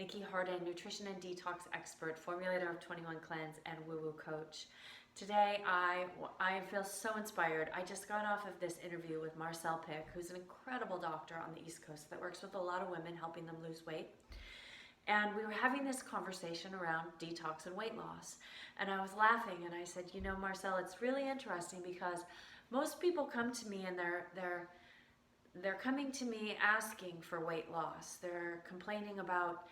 Nikki Harden, nutrition and detox expert, formulator of 21 Cleanse, and woo-woo coach. Today, I feel so inspired. I just got off of this interview with Marcel Pick, who's an incredible doctor on the East Coast that works with a lot of women, helping them lose weight. And we were having this conversation around detox and weight loss. And I was laughing and I said, you know, Marcel, it's really interesting because most people come to me and they're coming to me asking for weight loss. They're complaining about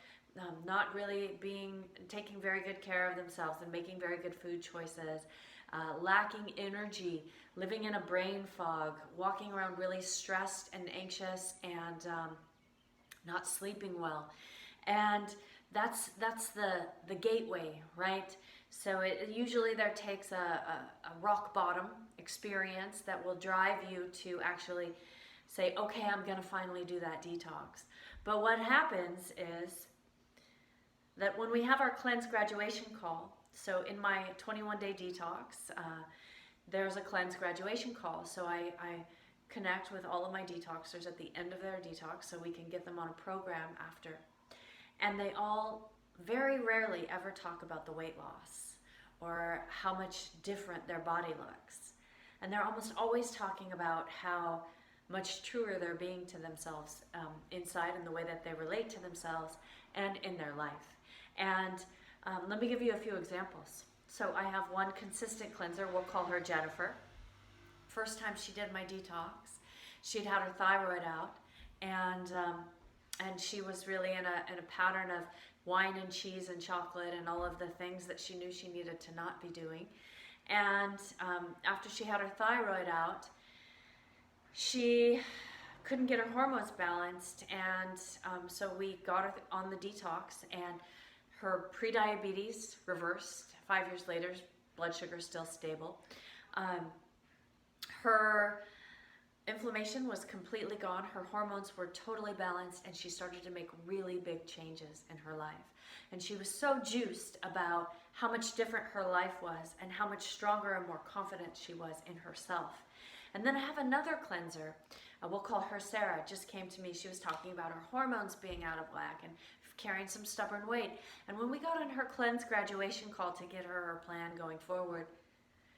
not really taking very good care of themselves and making very good food choices, lacking energy, living in a brain fog, walking around really stressed and anxious, and not sleeping well. And that's the gateway, right? So it usually there takes a rock bottom experience that will drive you to actually say, okay, I'm going to finally do that detox. But what happens is that when we have our cleanse graduation call, so in my 21-day detox, there's a cleanse graduation call. So I connect with all of my detoxers at the end of their detox so we can get them on a program after. And they all very rarely ever talk about the weight loss or how much different their body looks. And they're almost always talking about how much truer they're being to themselves inside and the way that they relate to themselves and in their life. And let me give you a few examples. So I have one consistent cleanser, we'll call her Jennifer. First time she did my detox, she'd had her thyroid out, and she was really in a pattern of wine and cheese and chocolate and all of the things that she knew she needed to not be doing. And after she had her thyroid out, she couldn't get her hormones balanced, and so we got her on the detox, and her prediabetes reversed. 5 years later, blood sugar still stable. Her inflammation was completely gone. Her hormones were totally balanced, and she started to make really big changes in her life. And she was so juiced about how much different her life was and how much stronger and more confident she was in herself. And then I have another cleanser, we'll call her Sarah, just came to me. She was talking about her hormones being out of whack and carrying some stubborn weight. And when we got on her cleanse graduation call to get her plan going forward,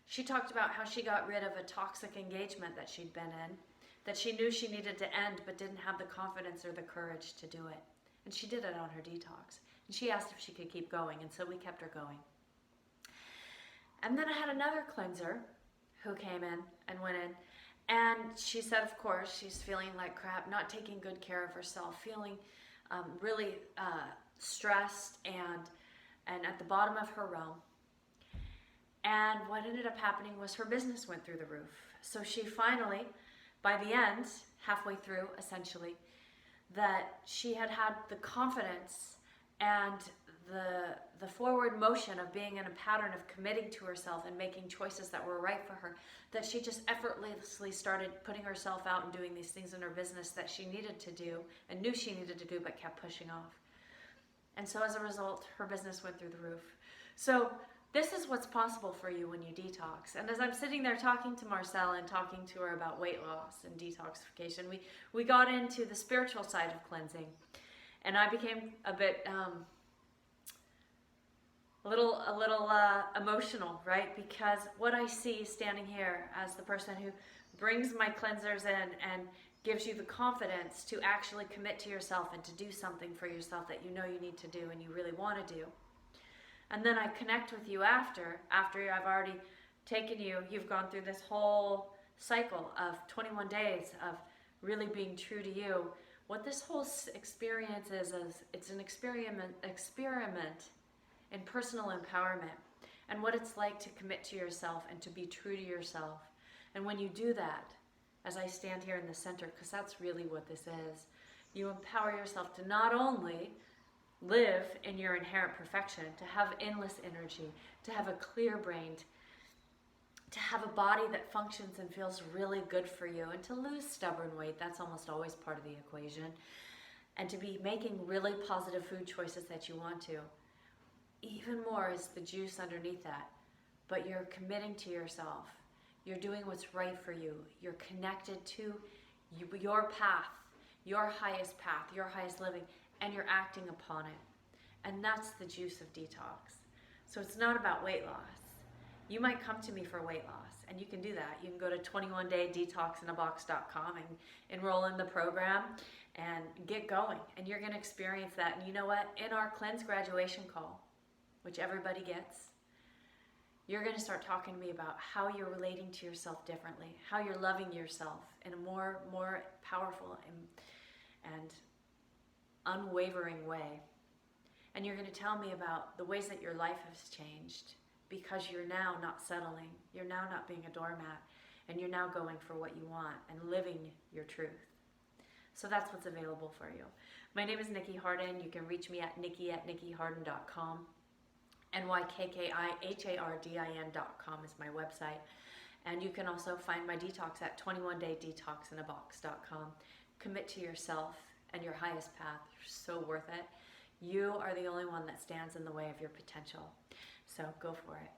she talked about how she got rid of a toxic engagement that she'd been in, that she knew she needed to end but didn't have the confidence or the courage to do it. And she did it on her detox. And she asked if she could keep going, and so we kept her going. And then I had another cleanser who came in and went in, and she said, of course, she's feeling like crap, not taking good care of herself, feeling really stressed and at the bottom of her realm. And what ended up happening was her business went through the roof. So she finally, by the end, halfway through essentially, that she had the confidence and the forward motion of being in a pattern of committing to herself and making choices that were right for her, that she just effortlessly started putting herself out and doing these things in her business that she needed to do and knew she needed to do but kept pushing off. And so as a result, her business went through the roof. So this is what's possible for you when you detox. And as I'm sitting there talking to Marcel and talking to her about weight loss and detoxification, we got into the spiritual side of cleansing. And I became a bit a little emotional, right? Because what I see standing here as the person who brings my cleansers in and gives you the confidence to actually commit to yourself and to do something for yourself that you know you need to do and you really want to do. And then I connect with you after I've already taken you, you've gone through this whole cycle of 21 days of really being true to you. What this whole experience is it's an experiment in personal empowerment and what it's like to commit to yourself and to be true to yourself. And when you do that, as I stand here in the center, because that's really what this is, you empower yourself to not only live in your inherent perfection, to have endless energy, to have a clear brain, to have a body that functions and feels really good for you, and to lose stubborn weight, that's almost always part of the equation, and to be making really positive food choices that you want to. Even more is the juice underneath that, but you're committing to yourself. You're doing what's right for you. You're connected to your path, your highest living, and you're acting upon it. And that's the juice of detox. So it's not about weight loss. You might come to me for weight loss, and you can do that. You can go to 21daydetoxinabox.com and enroll in the program and get going. And you're going to experience that. And you know what? In our cleanse graduation call, which everybody gets, you're going to start talking to me about how you're relating to yourself differently, how you're loving yourself in a more powerful and unwavering way. And you're going to tell me about the ways that your life has changed because you're now not settling, you're now not being a doormat, and you're now going for what you want and living your truth. So that's what's available for you. My name is Nikki Hardin. You can reach me at nikki@nikkihardin.com. NYKKIHARDIN.com is my website. And you can also find my detox at 21daydetoxinabox.com. Commit to yourself and your highest path. You're so worth it. You are the only one that stands in the way of your potential. So go for it.